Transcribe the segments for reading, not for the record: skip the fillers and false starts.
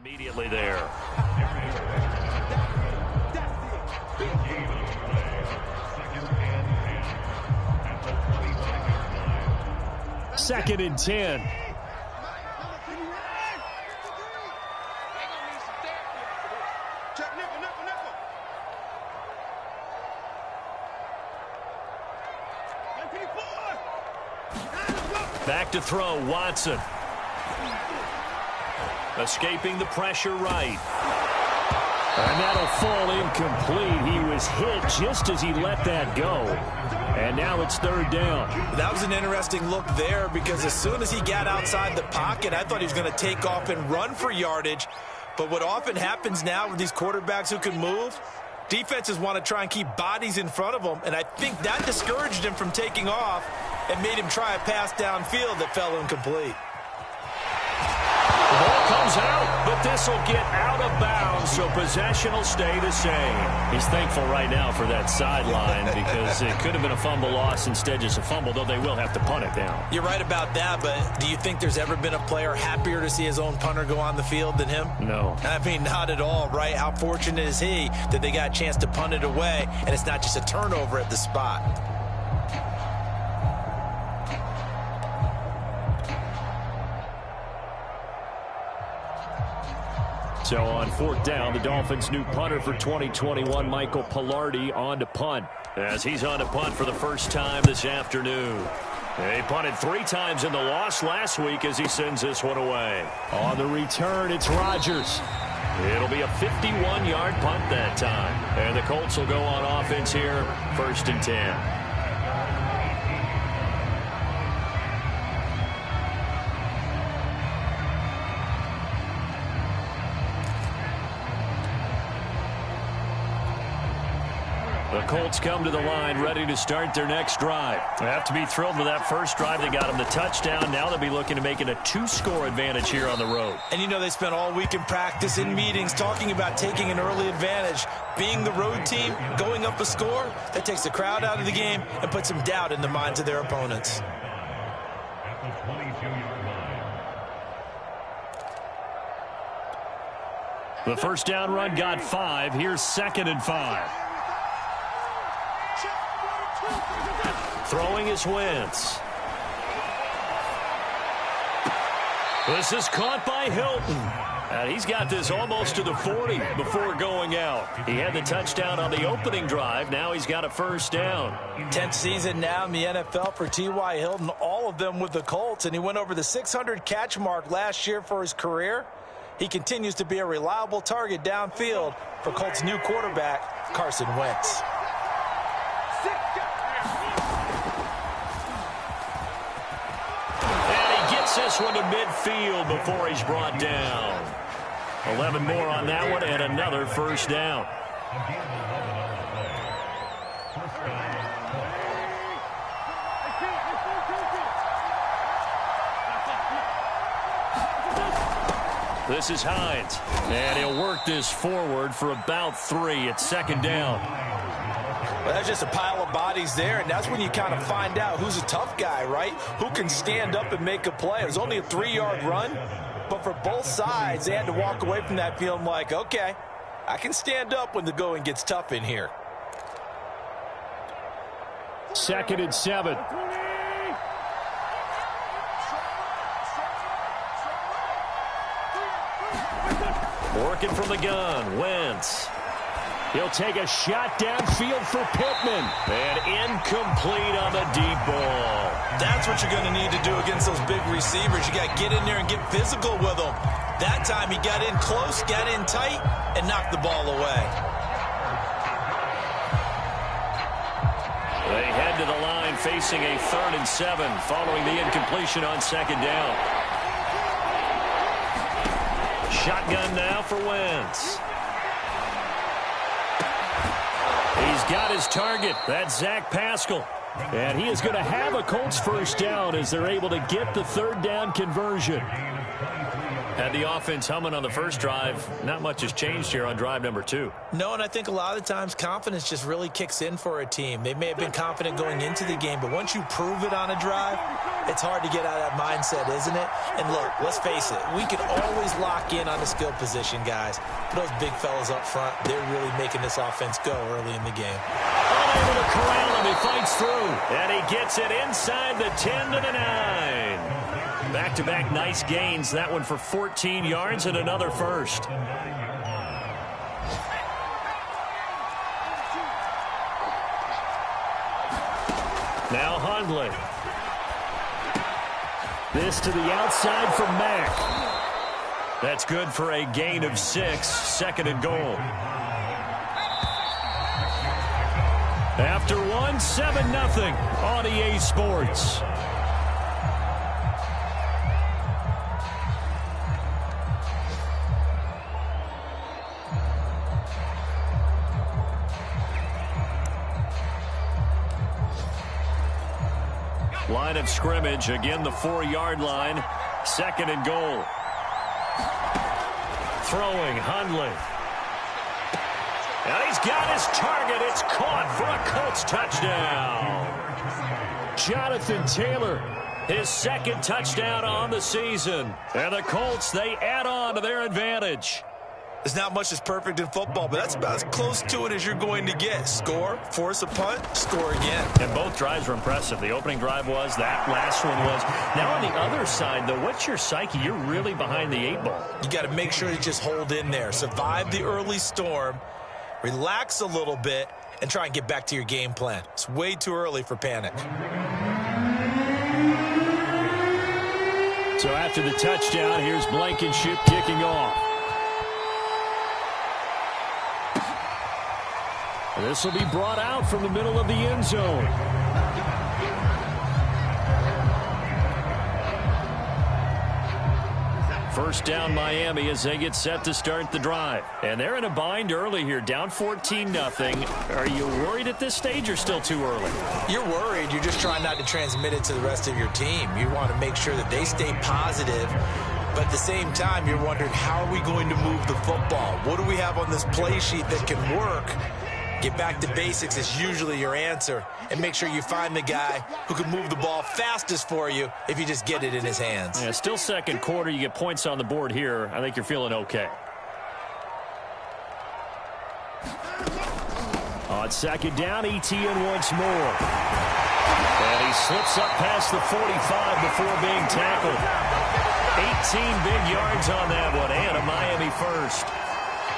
Immediately there. Second and 10. Back to throw, Watson. Escaping the pressure right. And that'll fall incomplete. He was hit just as he let that go. And now it's third down. That was an interesting look there because as soon as he got outside the pocket, I thought he was going to take off and run for yardage. But what often happens now with these quarterbacks who can move, defenses want to try and keep bodies in front of them. And I think that discouraged him from taking off and made him try a pass downfield that fell incomplete. The ball comes out, but this will get out of bounds, so possession will stay the same. He's thankful right now for that sideline because it could have been a fumble loss, instead just a fumble, though they will have to punt it down. You're right about that, but do you think there's ever been a player happier to see his own punter go on the field than him? No. I mean, not at all, right? How fortunate is he that they got a chance to punt it away, and it's not just a turnover at the spot. So on fourth down, the Dolphins' new punter for 2021, Michael Palardy, on to punt. As he's on to punt for the first time this afternoon. He punted 3 times in the loss last week as he sends this one away. On the return, it's Rodgers. It'll be a 51-yard punt that time. And the Colts will go on offense here, first and 10. The Colts come to the line ready to start their next drive. They have to be thrilled with that first drive. They got them the touchdown. Now they'll be looking to make it a 2-score advantage here on the road. And you know they spent all week in practice, in meetings, talking about taking an early advantage. Being the road team, going up a score, that takes the crowd out of the game and puts some doubt in the minds of their opponents. The first down run got 5. Here's second and 5. Throwing is Wentz. This is caught by Hilton. And he's got this almost to the 40 before going out. He had the touchdown on the opening drive. Now he's got a first down. 10th season now in the NFL for T.Y. Hilton, all of them with the Colts. And he went over the 600 catch mark last year for his career. He continues to be a reliable target downfield for Colts' new quarterback, Carson Wentz. This one to midfield before he's brought down. 11 more on that one and another first down. This is Hines, and he'll work this forward for about 3 at second down. Well, that's just a pile of bodies there, and that's when you kind of find out who's a tough guy, right? Who can stand up and make a play. It was only a 3-yard run, but for both sides, they had to walk away from that feeling like, okay, I can stand up when the going gets tough in here. Second and 7. Working from the gun, Wentz. He'll take a shot downfield for Pittman. And incomplete on the deep ball. That's what you're going to need to do against those big receivers. You got to get in there and get physical with them. That time he got in close, got in tight, and knocked the ball away. They head to the line facing a 3rd and 7 following the incompletion on second down. Shotgun now for Wentz. He's got his target. That's Zach Pascal. And he is going to have a Colts first down as they're able to get the 3rd down conversion. Had the offense humming on the first drive. Not much has changed here on drive number 2. No, and I think a lot of times confidence just really kicks in for a team. They may have been confident going into the game, but once you prove it on a drive, It's hard to get out of that mindset, isn't it? And look, let's face it, we can always lock in on the skill position, guys. But those big fellas up front, they're really making this offense go early in the game. Unable to corral him, he fights through. And he gets it inside the 10 to the 9. Back-to-back nice gains. That one for 14 yards and another first. Now Hundley. This to the outside for Mack. That's good for a gain of 6, second and goal. After one, 7-0 on EA Sports. Line of scrimmage, again the 4-yard line, second and goal. Throwing, Hundley. And he's got his target. It's caught for a Colts touchdown. Jonathan Taylor, his second touchdown on the season. And the Colts, they add on to their advantage. There's not much that's perfect in football, but that's about as close to it as you're going to get. Score, force a punt, score again. And both drives were impressive. The opening drive was, that last one was. Now on the other side, though, what's your psyche? You're really behind the 8 ball. You got to make sure you just hold in there. Survive the early storm, relax a little bit, and try and get back to your game plan. It's way too early for panic. So after the touchdown, here's Blankenship kicking off. This will be brought out from the middle of the end zone. First down Miami as they get set to start the drive. And they're in a bind early here, down 14-0. Are you worried at this stage or still too early? You're worried. You're just trying not to transmit it to the rest of your team. You want to make sure that they stay positive. But at the same time, you're wondering, how are we going to move the football? What do we have on this play sheet that can work? Get back to basics is usually your answer. And make sure you find the guy who can move the ball fastest for you if you just get it in his hands. Yeah, still second quarter. You get points on the board here. I think you're feeling okay. On second down, Etienne once more. And he slips up past the 45 before being tackled. 18 big yards on that one, and a Miami first.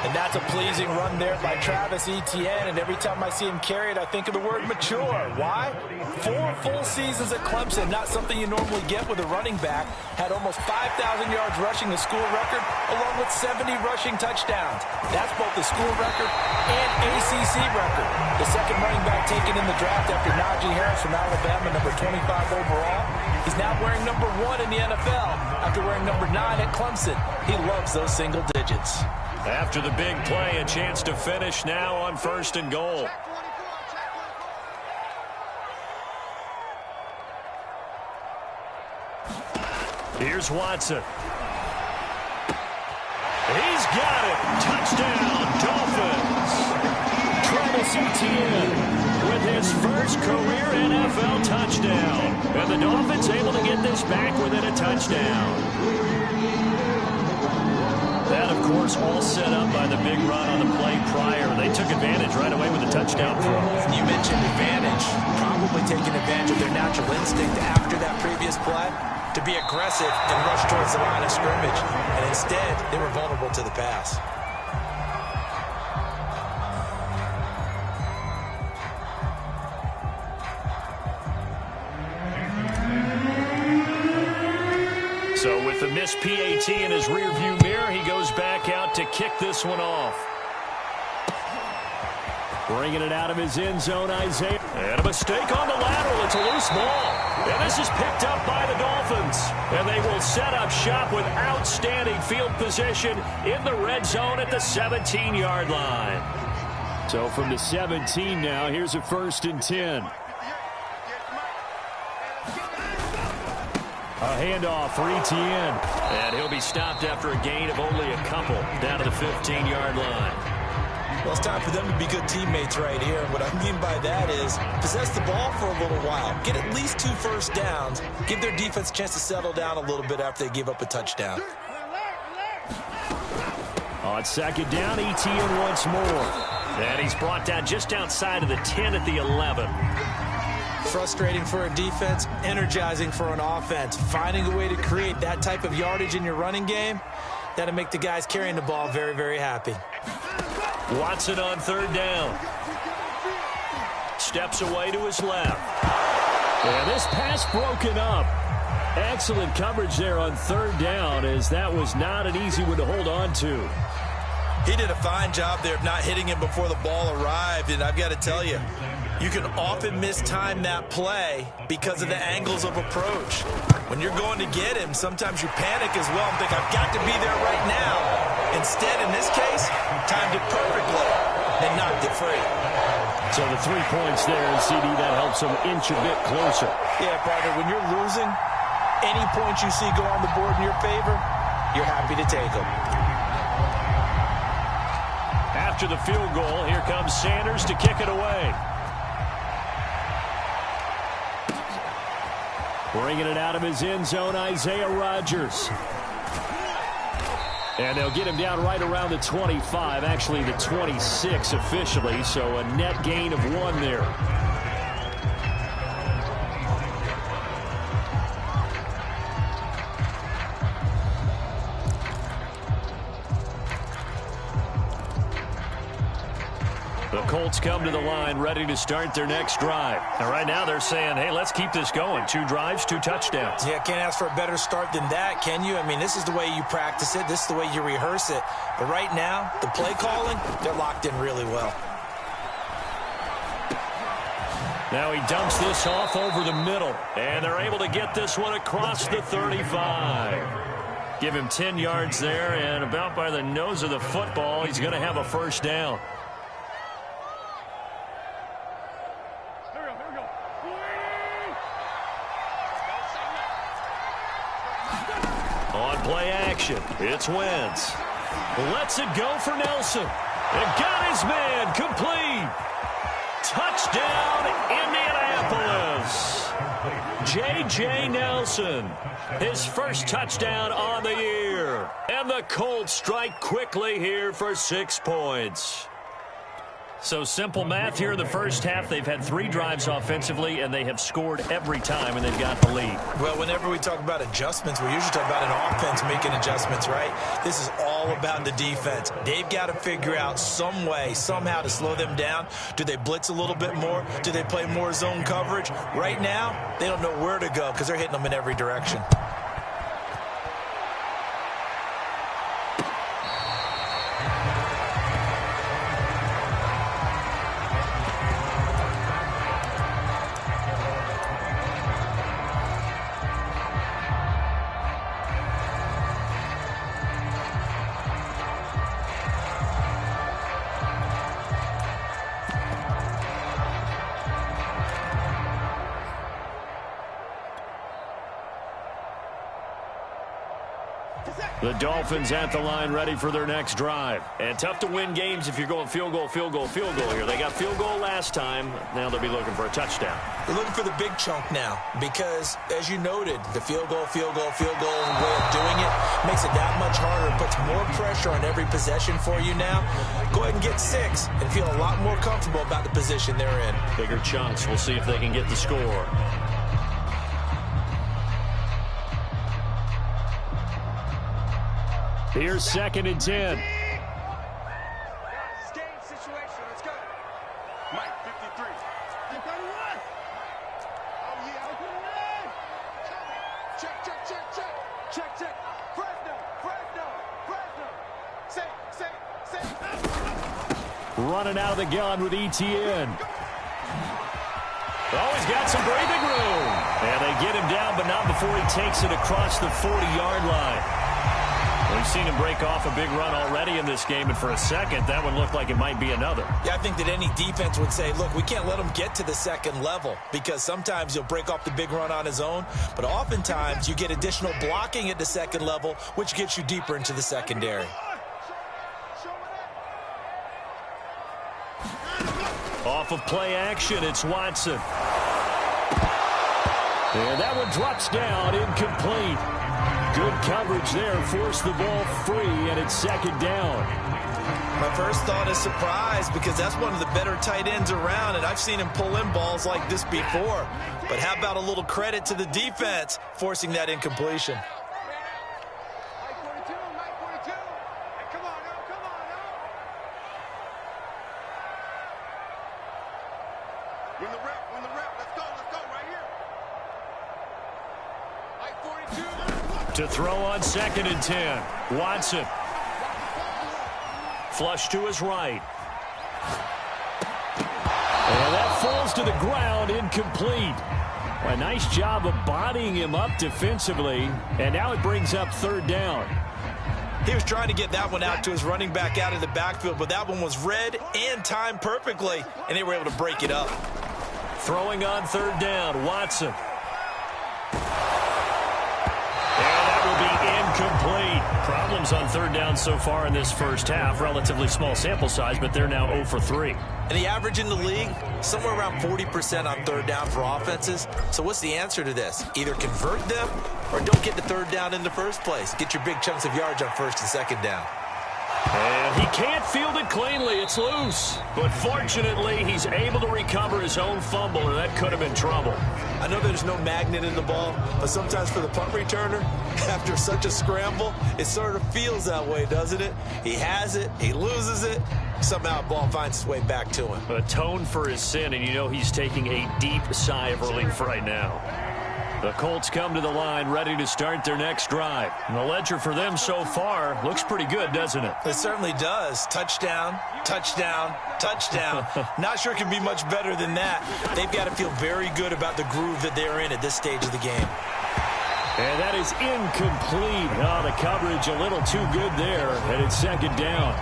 And that's a pleasing run there by Travis Etienne. And every time I see him carry it, I think of the word mature. Why? 4 full seasons at Clemson, not something you normally get with a running back. Had almost 5,000 yards rushing, the school record, along with 70 rushing touchdowns. That's both the school record and ACC record. The second running back taken in the draft after Najee Harris from Alabama, number 25 overall. He's now wearing number 1 in the NFL after wearing number 9 at Clemson. He loves those single digits. After the big play, a chance to finish now on first and goal. Here's Watson. He's got it. Touchdown, Dolphins. Travis Etienne with his first career NFL touchdown. And the Dolphins able to get this back within a touchdown. That, of course, all set up by the big run on the play prior. They took advantage right away with a touchdown throw. You mentioned advantage. Probably taking advantage of their natural instinct after that previous play to be aggressive and rush towards the line of scrimmage. And instead, they were vulnerable to the pass. So with the missed PAT in his rearview mirror, he goes back out to kick this one off. Bringing it out of his end zone, Isaiah. And a mistake on the lateral. It's a loose ball. And this is picked up by the Dolphins. And they will set up shop with outstanding field position in the red zone at the 17-yard line. So from the 17 now, here's a 1st and 10. A handoff for Etienne. And he'll be stopped after a gain of only a couple down to the 15-yard line. Well, it's time for them to be good teammates right here. And what I mean by that is possess the ball for a little while. Get at least 2 first downs. Give their defense a chance to settle down a little bit after they give up a touchdown. On second down, Etienne once more. And he's brought down just outside of the 10 at the 11. Frustrating for a defense, energizing for an offense. Finding a way to create that type of yardage in your running game, that'll make the guys carrying the ball very, very happy. Watson on third down. Steps away to his left. And this pass broken up. Excellent coverage there on third down, as that was not an easy one to hold on to. He did a fine job there of not hitting him before the ball arrived, and I've got to tell you, you can often mistime that play because of the angles of approach. When you're going to get him, sometimes you panic as well and think, I've got to be there right now. Instead, in this case, timed it perfectly and knocked it free. So the 3 points there, and CD, that helps them inch a bit closer. Yeah, partner, when you're losing, any points you see go on the board in your favor, you're happy to take them. After the field goal, here comes Sanders to kick it away. Bringing it out of his end zone, Isaiah Rodgers. And they'll get him down right around the 25, actually the 26 officially, so a net gain of 1 there. The Colts come to the line ready to start their next drive. And right now they're saying, hey, let's keep this going. 2 drives, 2 touchdowns. Yeah, can't ask for a better start than that, can you? I mean, this is the way you practice it. This is the way you rehearse it. But right now, the play calling, they're locked in really well. Now he dumps this off over the middle. And they're able to get this one across the 35. Give him 10 yards there, and about by the nose of the football, he's going to have a first down. On play action, it's Wentz. Lets it go for Nelson. And got his man complete. Touchdown, Indianapolis. J.J. Nelson, his first touchdown on the year. And the Colts strike quickly here for 6 points. So simple math here in the first half. They've had 3 drives offensively, and they have scored every time, and they've got the lead. Well, whenever we talk about adjustments, we usually talk about an offense making adjustments, right? This is all about the defense. They've got to figure out some way, somehow to slow them down. Do they blitz a little bit more? Do they play more zone coverage? Right now, they don't know where to go because they're hitting them in every direction. The Dolphins at the line ready for their next drive. And tough to win games if you're going field goal, field goal, field goal here. They got field goal last time. Now they'll be looking for a touchdown. They're looking for the big chunk now because, as you noted, the field goal, field goal, field goal way of doing it makes it that much harder. It puts more pressure on every possession for you now. Go ahead and get 6 and feel a lot more comfortable about the position they're in. Bigger chunks. We'll see if they can get the score. Here's 2nd and 10. Running out of the gun with Etienne. Oh, he's got some breathing room. And they get him down, but not before he takes it across the 40-yard line. We've seen him break off a big run already in this game, and for a second, that one looked like it might be another. Yeah, I think that any defense would say, look, we can't let him get to the second level because sometimes he'll break off the big run on his own, but oftentimes you get additional blocking at the second level, which gets you deeper into the secondary. Off of play action, it's Watson. And that one drops down, incomplete. Good coverage there, forced the ball free, and it's second down. My first thought is surprise because that's one of the better tight ends around, and I've seen him pull in balls like this before. But how about a little credit to the defense forcing that incompletion? To throw on 2nd and 10. Watson. Flush to his right. And that falls to the ground, incomplete. A nice job of bodying him up defensively. And now it brings up 3rd down. He was trying to get that one out to his running back out of the backfield, but that one was read and timed perfectly, and they were able to break it up. Throwing on 3rd down, Watson. Incomplete. Problems on 3rd down so far in this first half. Relatively small sample size, but they're now 0 for 3. And the average in the league, somewhere around 40% on 3rd down for offenses. So what's the answer to this? Either convert them or don't get the 3rd down in the first place. Get your big chunks of yards on 1st and 2nd down. And he can't field it cleanly. It's loose. But fortunately, he's able to recover his own fumble, or that could have been trouble. I know there's no magnet in the ball, but sometimes for the punt returner, after such a scramble, it sort of feels that way, doesn't it? He has it, he loses it, somehow the ball finds its way back to him. Atone for his sin, and you know he's taking a deep sigh of relief right now. The Colts come to the line ready to start their next drive. And the ledger for them so far looks pretty good, doesn't it? It certainly does. Touchdown, touchdown, touchdown. Not sure it can be much better than that. They've got to feel very good about the groove that they're in at this stage of the game. And that is incomplete. Oh, the coverage a little too good there, and it's 2nd down.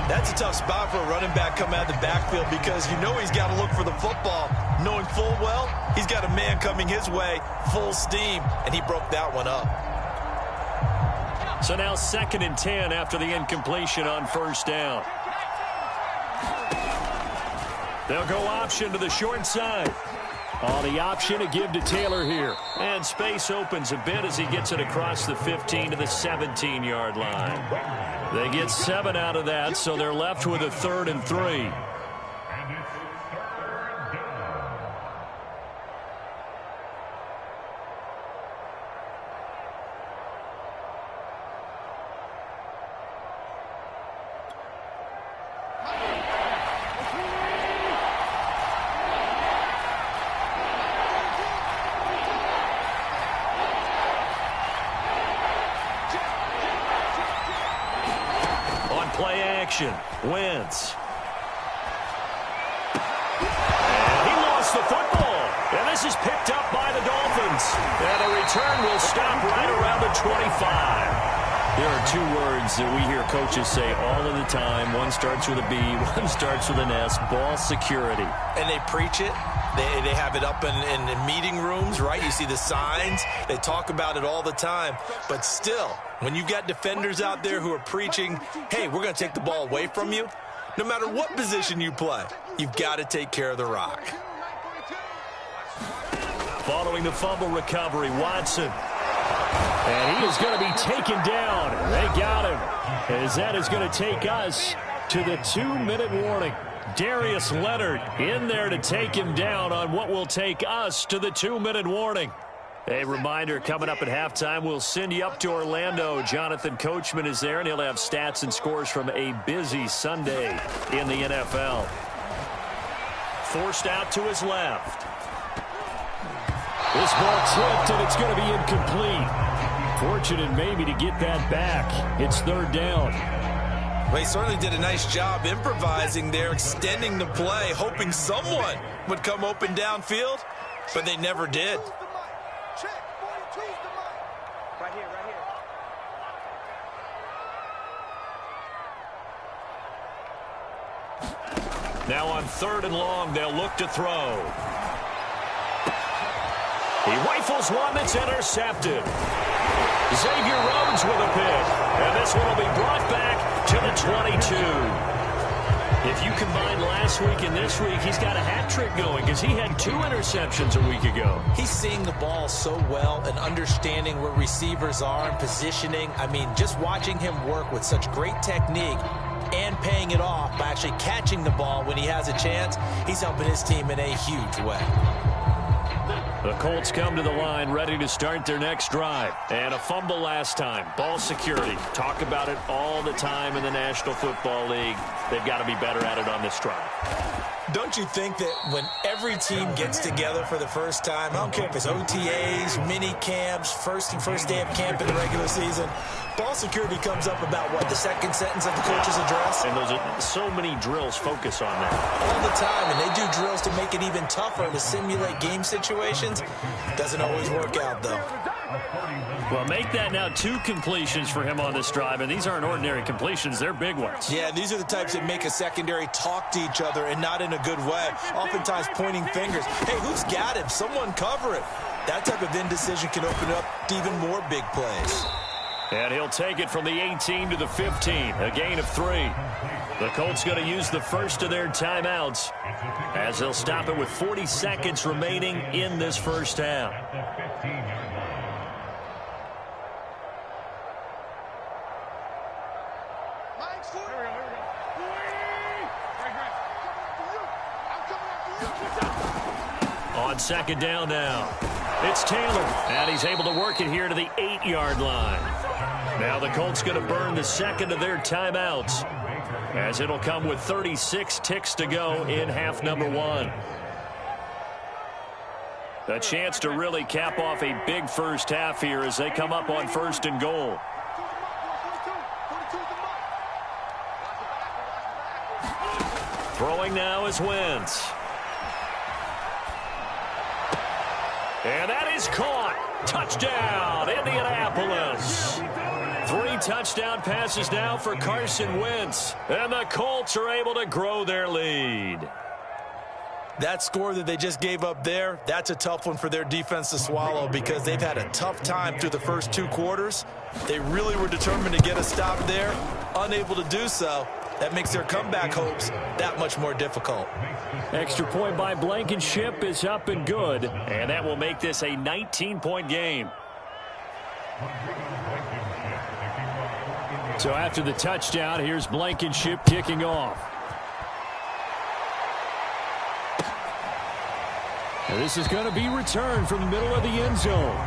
That's a tough spot for a running back coming out of the backfield because you know he's got to look for the football, knowing full well he's got a man coming his way, full steam, and he broke that one up. So now 2nd and 10 after the incompletion on 1st down. They'll go option to the short side. On the option, a give to Taylor here. And space opens a bit as he gets it across the 15 to the 17-yard line. They get 7 out of that, so they're left with a 3rd and 3. Play action. Wentz. And he lost the football. And this is picked up by the Dolphins. And a return will stop right around the 25. There are 2 words that we hear coaches say all of the time. One starts with a B, one starts with an S. Ball security. And they preach it. They have it up in meeting rooms, right? You see the signs. They talk about it all the time. But still, when you've got defenders out there who are preaching, hey, we're going to take the ball away from you, no matter what position you play, you've got to take care of the rock. Following the fumble recovery, Watson. And he is going to be taken down. They got him. As that is going to take us to the 2-minute warning. Darius Leonard in there to take him down on what will take us to the 2-minute warning. A reminder, coming up at halftime, we'll send you up to Orlando. Jonathan Coachman is there, and he'll have stats and scores from a busy Sunday in the NFL. Forced out to his left. This ball tipped, and it's going to be incomplete. Fortunate maybe to get that back. It's 3rd down. Well, he certainly did a nice job improvising there, extending the play, hoping someone would come open downfield, but they never did. Right here. Now on 3rd and long, they'll look to throw. He rifles one that's intercepted. Xavier Rhodes with a pick. And this one will be brought back to the 22. If you combine last week and this week, he's got a hat trick going because he had 2 interceptions a week ago. He's seeing the ball so well and understanding where receivers are and positioning. I mean, just watching him work with such great technique and paying it off by actually catching the ball when he has a chance, he's helping his team in a huge way. The Colts come to the line ready to start their next drive. And a fumble last time. Ball security. Talk about it all the time in the National Football League. They've got to be better at it on this drive. Don't you think that when every team gets together for the first time, I don't care if it's OTAs, mini camps, first day of camp in the regular season, ball security comes up about, what, the second sentence of the coach's address? And those are so many drills focus on that. All the time, and they do drills to make it even tougher to simulate game situations. Doesn't always work out, though. Well, make that now 2 completions for him on this drive, and these aren't ordinary completions. They're big ones. Yeah, these are the types that make a secondary talk to each other and not in a good way. Oftentimes pointing fingers. Hey, who's got him? Someone cover it. That type of indecision can open up to even more big plays. And he'll take it from the 18 to the 15, a gain of 3. The Colts going to use the first of their timeouts as they'll stop it with 40 seconds remaining in this first half. On second down now, it's Taylor, and he's able to work it here to the 8-yard line. Now the Colts going to burn the second of their timeouts as it'll come with 36 ticks to go in half number 1. A chance to really cap off a big first half here as they come up on 1st and goal. Throwing now is Wentz. And that is caught. Touchdown, Indianapolis. 3 touchdown passes now for Carson Wentz. And the Colts are able to grow their lead. That score that they just gave up there, that's a tough one for their defense to swallow because they've had a tough time through the first 2 quarters. They really were determined to get a stop there, unable to do so. That makes their comeback hopes that much more difficult. Extra point by Blankenship is up and good, and that will make this a 19-point game. So after the touchdown, here's Blankenship kicking off. And this is going to be returned from the middle of the end zone.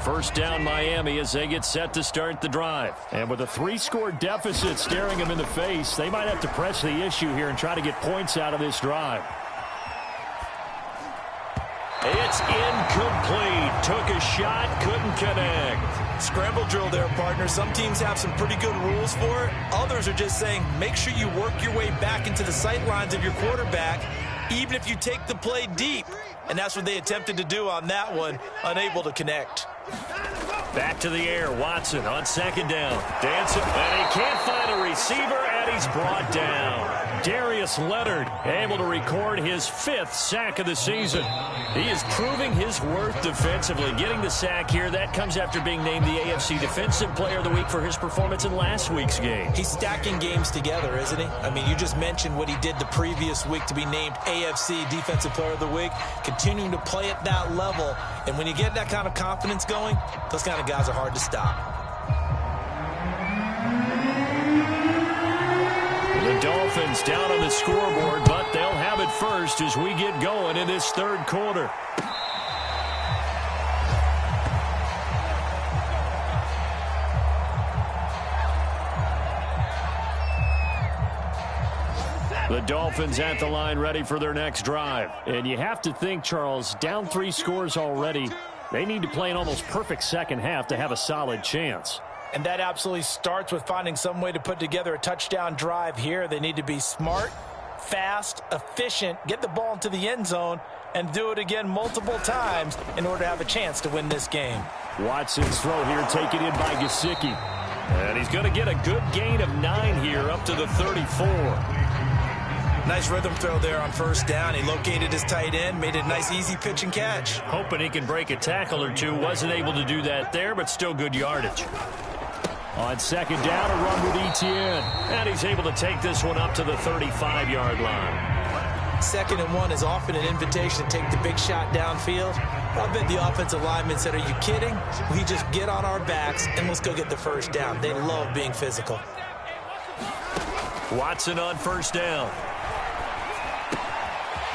First down Miami as they get set to start the drive. And with a 3-score deficit staring them in the face, they might have to press the issue here and try to get points out of this drive. It's incomplete. Took a shot, couldn't connect. Scramble drill there, partner. Some teams have some pretty good rules for it. Others are just saying make sure you work your way back into the sight lines of your quarterback, even if you take the play deep. And that's what they attempted to do on that one, unable to connect. Back to the air, Watson on second down. Dancing, and he can't find a receiver, and he's brought down. Darius Leonard able to record his 5th sack of the season. He is proving his worth defensively. Getting the sack here, that comes after being named the AFC Defensive Player of the Week for his performance in last week's game. He's stacking games together, isn't he? I mean, you just mentioned what he did the previous week to be named AFC Defensive Player of the Week, continuing to play at that level. And when you get that kind of confidence going, those kind of guys are hard to stop. The Dolphins down on the scoreboard, but they'll have it first as we get going in this 3rd quarter. The Dolphins at the line ready for their next drive. And you have to think, Charles, down 3 scores already, they need to play an almost perfect second half to have a solid chance. And that absolutely starts with finding some way to put together a touchdown drive here. They need to be smart, fast, efficient, get the ball into the end zone, and do it again multiple times in order to have a chance to win this game. Watson's throw here taken in by Gesicki. And he's going to get a good gain of 9 here up to the 34. Nice rhythm throw there on first down. He located his tight end, made it a nice easy pitch and catch. Hoping he can break a tackle or two. Wasn't able to do that there, but still good yardage. On second down, a run with Etienne. And he's able to take this one up to the 35-yard line. 2nd and 1 is often an invitation to take the big shot downfield. I bet the offensive lineman said, are you kidding? We just get on our backs and let's go get the first down. They love being physical. Watson on first down.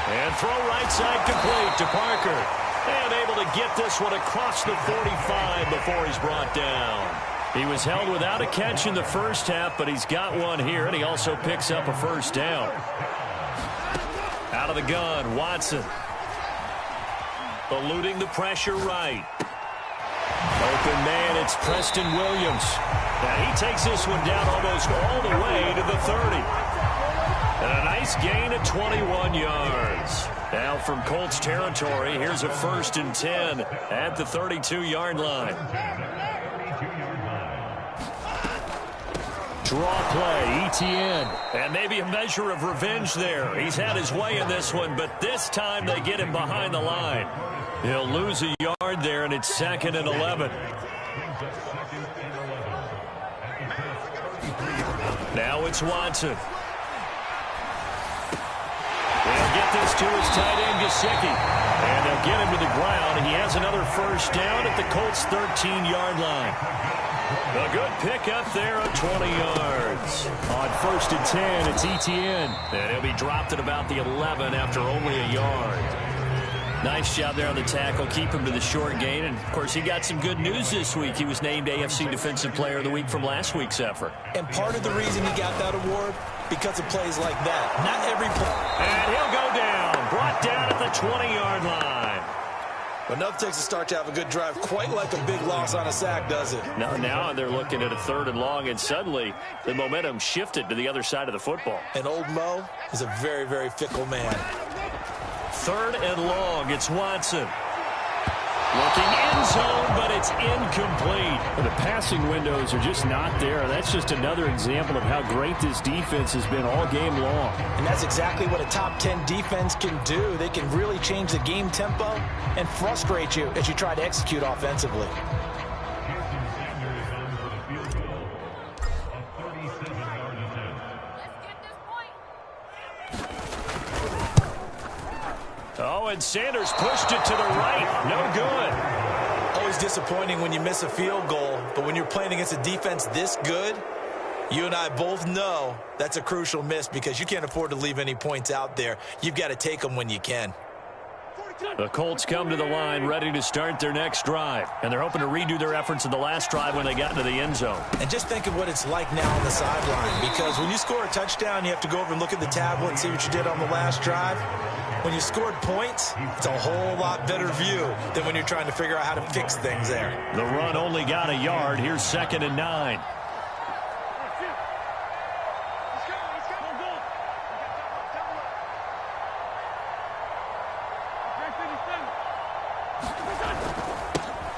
And throw right side complete to Parker. And able to get this one across the 45 before he's brought down. He was held without a catch in the first half, but he's got one here, and he also picks up a first down. Out of the gun, Watson. Eluding the pressure right. Open man, it's Preston Williams. Now he takes this one down almost all the way to the 30. And a nice gain of 21 yards. Now from Colts territory, here's a 1st and 10 at the 32-yard line. Draw play, Etienne. And maybe a measure of revenge there. He's had his way in this one, but this time they get him behind the line. He'll lose a yard there, and it's 2nd and 11. Now it's Watson. They'll get this to his tight end, Gesicki. And they'll get him to the ground. He has another first down at the Colts' 13-yard line. A good pickup there of 20 yards. On 1st and 10, it's Etienne. And he'll be dropped at about the 11 after only a yard. Nice job there on the tackle. Keep him to the short gain. And, of course, he got some good news this week. He was named AFC Defensive Player of the Week from last week's effort. And part of the reason he got that award, because of plays like that. Not every play. And he'll go down. Brought down at the 20-yard line. Enough takes to start to have a good drive, quite like a big loss on a sack, does it? Now they're looking at a 3rd and long, and suddenly the momentum shifted to the other side of the football. And old Mo is a very, very fickle man. 3rd and long, it's Watson. Looking end zone, but it's incomplete. The passing windows are just not there. That's just another example of how great this defense has been all game long. And that's exactly what a top 10 defense can do. They can really change the game tempo and frustrate you as you try to execute offensively. Oh, and Sanders pushed it to the right. No good. Always disappointing when you miss a field goal, but when you're playing against a defense this good, you and I both know that's a crucial miss because you can't afford to leave any points out there. You've got to take them when you can. The Colts come to the line ready to start their next drive, and they're hoping to redo their efforts in the last drive when they got into the end zone. And just think of what it's like now on the sideline, because when you score a touchdown, you have to go over and look at the tablet and see what you did on the last drive. When you scored points, it's a whole lot better view than when you're trying to figure out how to fix things there. The run only got a yard. Here's 2nd and 9.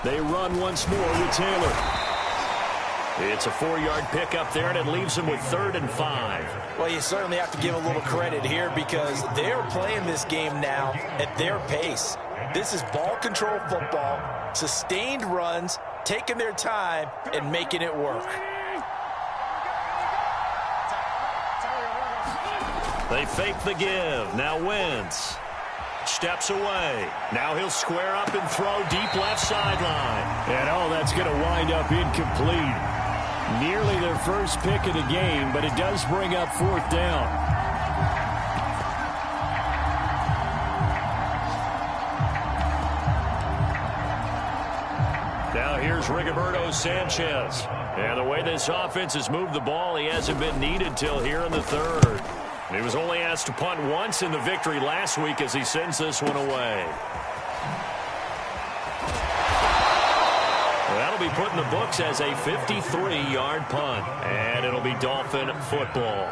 They run once more with Taylor. It's a 4-yard pickup there, and it leaves them with 3rd and 5. Well, you certainly have to give a little credit here because they're playing this game now at their pace. This is ball control football, sustained runs, taking their time, and making it work. They fake the give. Now Wentz steps away. Now he'll square up and throw deep left sideline. And, oh, that's going to wind up incomplete. Nearly their first pick of the game, but it does bring up 4th down. Now here's Rigoberto Sanchez. And the way this offense has moved the ball, he hasn't been needed till here in the 3rd. He was only asked to punt once in the victory last week as he sends this one away. That'll be put in the books as a 53-yard punt. And it'll be Dolphin football.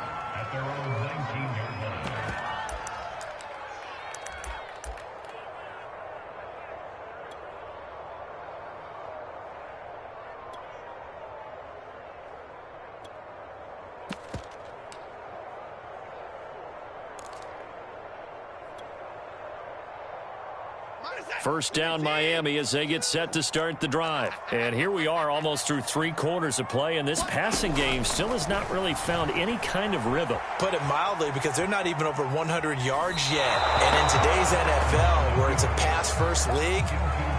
First down Miami as they get set to start the drive. And here we are almost through 3 quarters of play, and this passing game still has not really found any kind of rhythm. Put it mildly, because they're not even over 100 yards yet. And in today's NFL, where it's a pass-first league,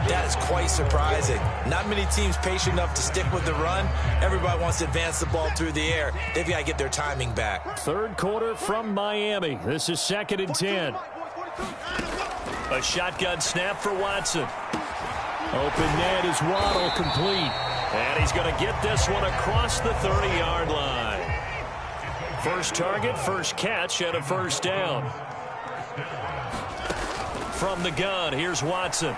that is quite surprising. Not many teams patient enough to stick with the run. Everybody wants to advance the ball through the air. They've got to get their timing back. Third quarter from Miami. This is 2nd and 10. A shotgun snap for Watson. Open net is Waddle, complete. And he's going to get this one across the 30-yard line. First target, first catch, and a first down. From the gun, here's Watson.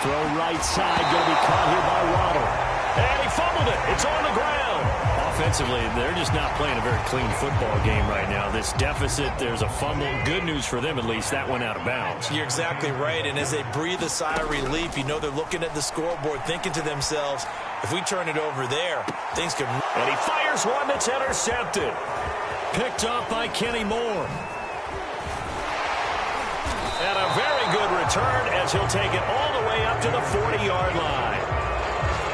Throw right side, going to be caught here by Waddle. And he fumbled it. It's on the ground. Offensively, they're just not playing a very clean football game right now. This deficit, there's a fumble. Good news for them, at least. That went out of bounds. You're exactly right. And as they breathe a sigh of relief, you know they're looking at the scoreboard, thinking to themselves, if we turn it over there, things could... And he fires one that's intercepted. Picked off by Kenny Moore. And a very good return as he'll take it all the way up to the 40-yard line.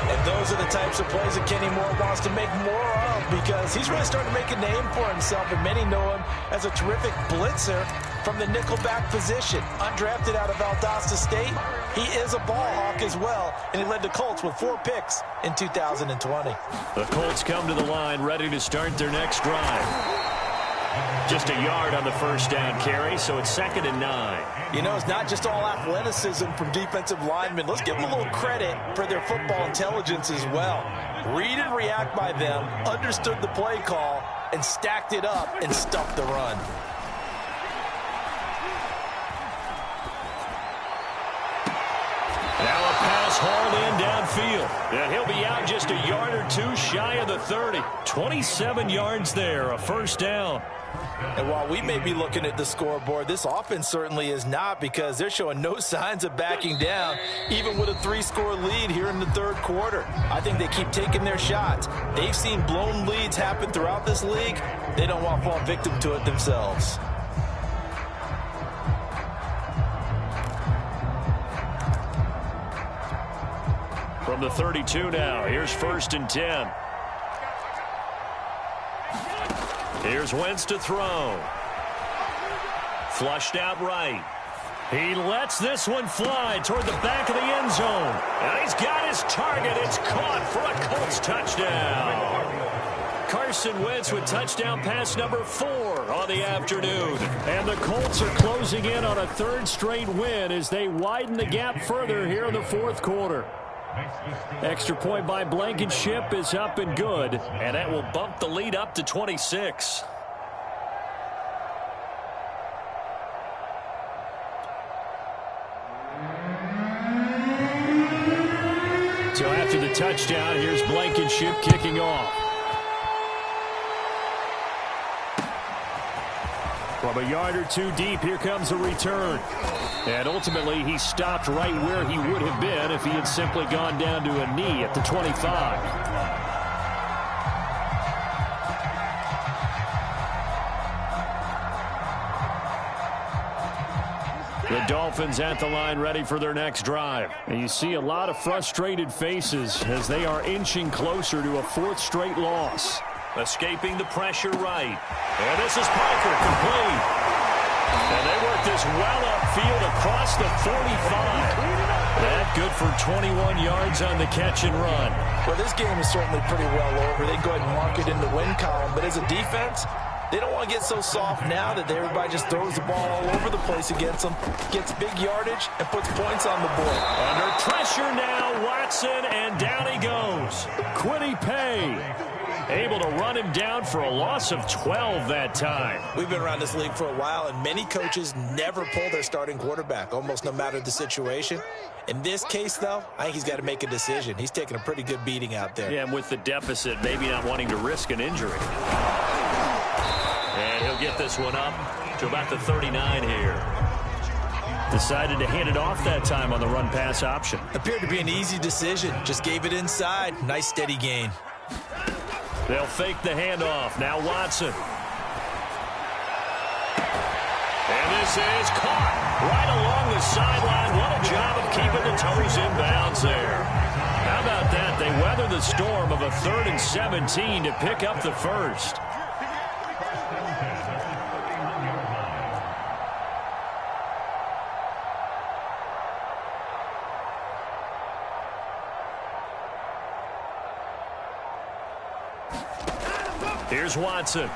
And those are the types of plays that Kenny Moore wants to make more of, because he's really starting to make a name for himself, and many know him as a terrific blitzer from the nickelback position. Undrafted out of Valdosta State, he is a ball hawk as well, and he led the Colts with 4 picks in 2020. The Colts come to the line ready to start their next drive. Just a yard on the first down carry, so it's 2nd and 9. You know, it's not just all athleticism from defensive linemen. Let's give them a little credit for their football intelligence as well. Read and react by them, understood the play call, and stacked it up and stuffed the run. Now a pass hauled in downfield. And he'll be out just a yard or 2 shy of the 30. 27 yards there, a first down. And while we may be looking at the scoreboard, this offense certainly is not, because they're showing no signs of backing down, even with a 3-score lead here in the third quarter. I think they keep taking their shots. They've seen blown leads happen throughout this league. They don't want to fall victim to it themselves. From the 32 now, here's 1st and 10. Here's Wentz to throw. Flushed out right. He lets this one fly toward the back of the end zone. And he's got his target. It's caught for a Colts touchdown. Carson Wentz with touchdown pass number 4 on the afternoon. And the Colts are closing in on a 3rd straight win as they widen the gap further here in the 4th quarter. Extra point by Blankenship is up and good. And that will bump the lead up to 26. So after the touchdown, here's Blankenship kicking off. From a yard or 2 deep, here comes a return. And ultimately, he stopped right where he would have been if he had simply gone down to a knee at the 25. The Dolphins at the line ready for their next drive. And you see a lot of frustrated faces as they are inching closer to a 4th straight loss. Escaping the pressure right. And this is Parker, complete. And they work this well upfield across the 45. That good for 21 yards on the catch and run. Well, this game is certainly pretty well over. They go ahead and mark it in the win column. But as a defense, they don't want to get so soft now that everybody just throws the ball all over the place against them, gets big yardage, and puts points on the board. Under pressure now, Watson, and down he goes. Quiddy Pay able to run him down for a loss of 12 that time. We've been around this league for a while, and many coaches never pull their starting quarterback, almost no matter the situation. In this case, though, I think he's got to make a decision. He's taking a pretty good beating out there. Yeah, and with the deficit, maybe not wanting to risk an injury. And he'll get this one up to about the 39 here. Decided to hand it off that time on the run-pass option. Appeared to be an easy decision. Just gave it inside. Nice steady gain. They'll fake the handoff. Now Watson. And this is caught right along the sideline. What a job of keeping the toes in bounds there. How about that? They weather the storm of a 3rd and 17 to pick up the first. Here's Watson.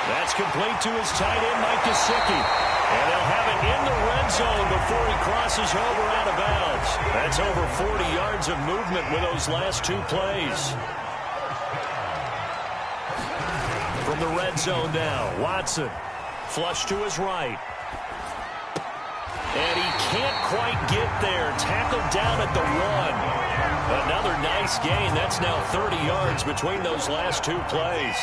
That's complete to his tight end, Mike Gesicki. And they'll have it in the red zone before he crosses over out of bounds. That's over 40 yards of movement with those last 2 plays. From the red zone now, Watson. Flush to his right. And he can't quite get there. Tackled down at the 1. Another nice gain. That's now 30 yards between those last 2 plays.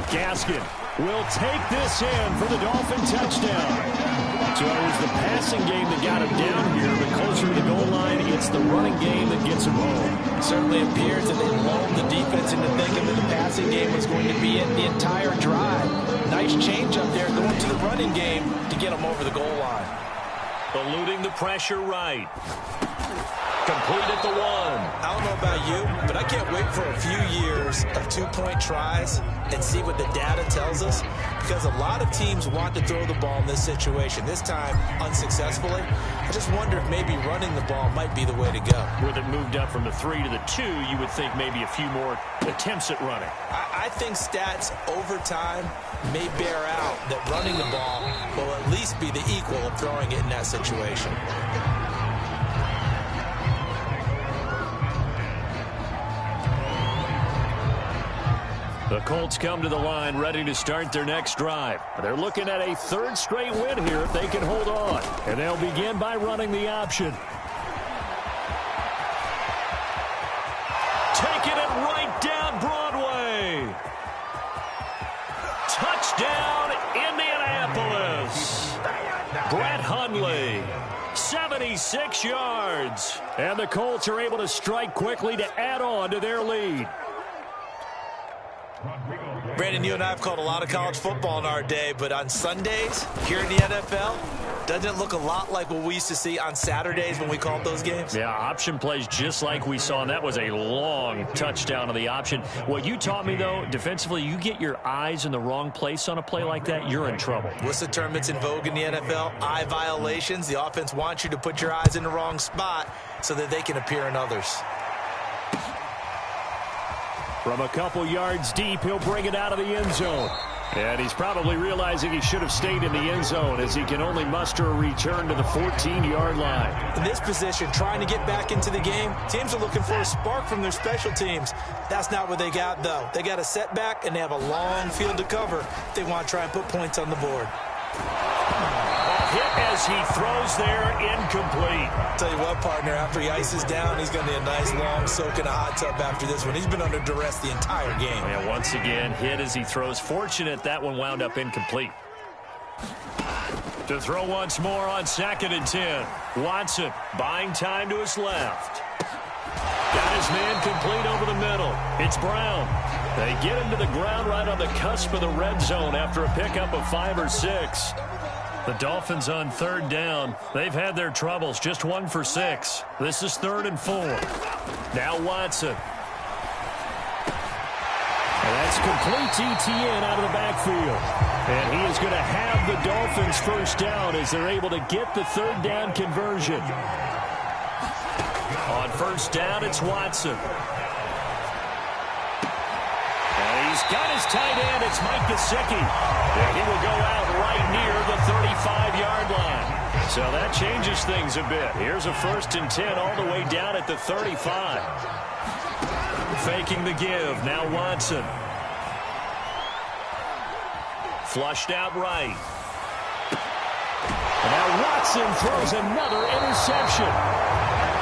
Gaskin will take this in for the Dolphin touchdown. So it was the passing game that got him down here, but closer to the goal line, it's the running game that gets him home. It certainly appears that they lulled the defense into thinking that the passing game was going to be it the entire drive. Nice change up there going to the running game to get them over the goal line. Eluding the pressure right. Complete at the 1. I don't know about you, but I can't wait for a few years of 2-point tries and see what the data tells us, because a lot of teams want to throw the ball in this situation. This time, unsuccessfully. I just wonder if maybe running the ball might be the way to go. With it moved up from the 3 to the 2, you would think maybe a few more attempts at running. I think stats over time may bear out that running the ball will at least be the equal of throwing it in that situation. The Colts come to the line ready to start their next drive. They're looking at a 3rd straight win here if they can hold on. And they'll begin by running the option. Taking it right down Broadway. Touchdown, Indianapolis. Brett Hundley, 76 yards. And the Colts are able to strike quickly to add on to their lead. Brandon, you and I have called a lot of college football in our day, but on Sundays here in the NFL, doesn't it look a lot like what we used to see on Saturdays when we called those games? Yeah, option plays just like we saw, and that was a long touchdown on the option. What you taught me, though, defensively, you get your eyes in the wrong place on a play like that, you're in trouble. What's the term that's in vogue in the NFL? Eye violations. The offense wants you to put your eyes in the wrong spot so that they can appear in others. From a couple yards deep, he'll bring it out of the end zone. And he's probably realizing he should have stayed in the end zone as he can only muster a return to the 14-yard line. In this position, trying to get back into the game, teams are looking for a spark from their special teams. That's not what they got, though. They got a setback, and they have a long field to cover if they want to try and put points on the board. Hit as he throws there, incomplete. Tell you what, partner, after he ices down, he's going to need a nice long soak in a hot tub after this one. He's been under duress the entire game. Yeah, once again, hit as he throws. Fortunate that one wound up incomplete. To throw once more on 2nd and 10. Watson buying time to his left. Got his man complete over the middle. It's Brown. They get him to the ground right on the cusp of the red zone after a pickup of 5 or 6. The Dolphins on 3rd down. They've had their troubles. Just 1 for 6. This is 3rd and 4. Now Watson. And that's complete ETN out of the backfield. And he is going to have the Dolphins first down as they're able to get the 3rd down conversion. On 1st down, it's Watson. And he's got his tight end. It's Mike Gesicki. And he will go out right near the 35-yard line. So that changes things a bit. Here's a 1st and 10 all the way down at the 35. Faking the give. Now Watson. Flushed out right. And now Watson throws another interception.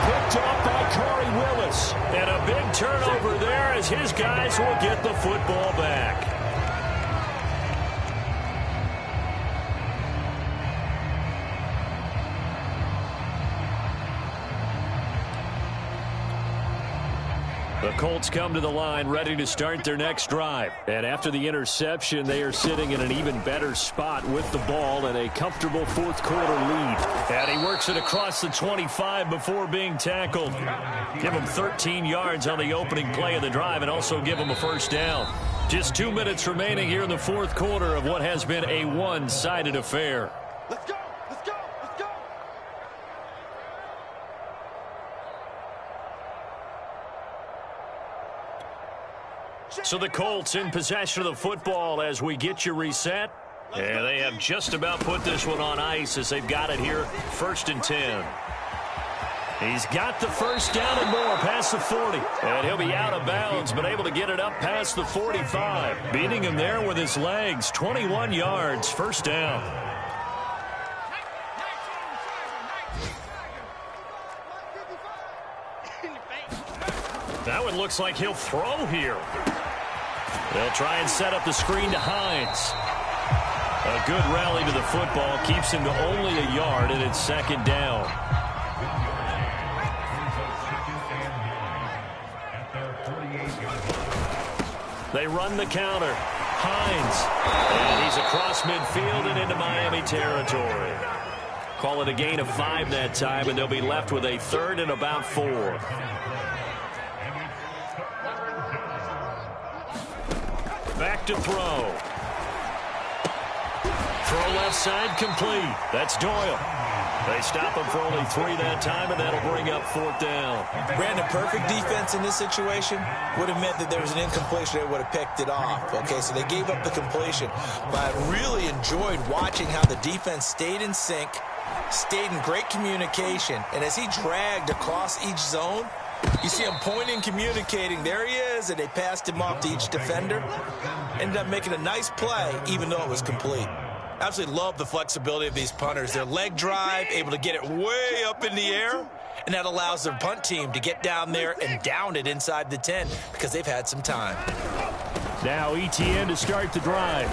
Picked up by Corey Willis. And a big turnover there as his guys will get the football back. The Colts come to the line ready to start their next drive. And after the interception, they are sitting in an even better spot with the ball and a comfortable fourth quarter lead. And he works it across the 25 before being tackled. Give him 13 yards on the opening play of the drive and also give him a first down. Just 2 minutes remaining here in the fourth quarter of what has been a one-sided affair. Let's go! Let's go! Let's go! So the Colts in possession of the football as we get you reset. And they have just about put this one on ice as they've got it here, 1st and 10. He's got the first down and more past the 40. And he'll be out of bounds, but able to get it up past the 45. Beating him there with his legs, 21 yards, first down. That one looks like he'll throw here. They'll try and set up the screen to Hines. A good rally to the football keeps him to only a yard, and it's 2nd down. They run the counter. Hines. And he's across midfield and into Miami territory. Call it a gain of 5 that time, and they'll be left with a 3rd and about 4. Back to throw. Throw left side complete. That's Doyle. They stop him for only 3 that time, and that'll bring up 4th down. Brandon, perfect defense in this situation would have meant that there was an incompletion. They would have picked it off. Okay, so they gave up the completion. But I really enjoyed watching how the defense stayed in sync, stayed in great communication, and as he dragged across each zone, you see him pointing, communicating. There he is, and they passed him off to each defender. Ended up making a nice play, even though it was complete. Absolutely love the flexibility of these punters. Their leg drive, able to get it way up in the air, and that allows their punt team to get down there and down it inside the 10 because they've had some time. Now ETN to start the drive.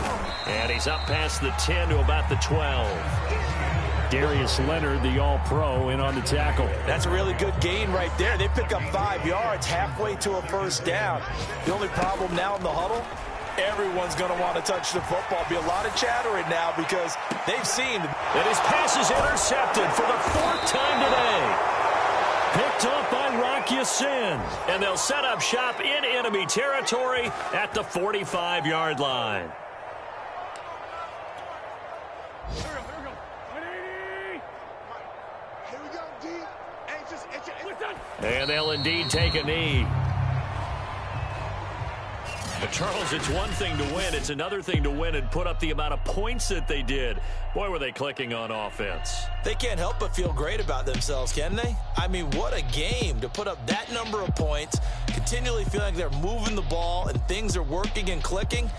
And he's up past the 10 to about the 12. Darius Leonard, the All-Pro, in on the tackle. That's a really good gain right there. They pick up 5 yards halfway to a first down. The only problem now in the huddle, everyone's going to want to touch the football. Be a lot of chattering now because they've seen that his pass is intercepted for the 4th time today. Picked off by Rock Ya-Sin. And they'll set up shop in enemy territory at the 45-yard line. And they'll indeed take a knee. But Charles, it's one thing to win. It's another thing to win and put up the amount of points that they did. Boy, were they clicking on offense. They can't help but feel great about themselves, can they? I mean, what a game to put up that number of points, continually feeling like they're moving the ball and things are working and clicking.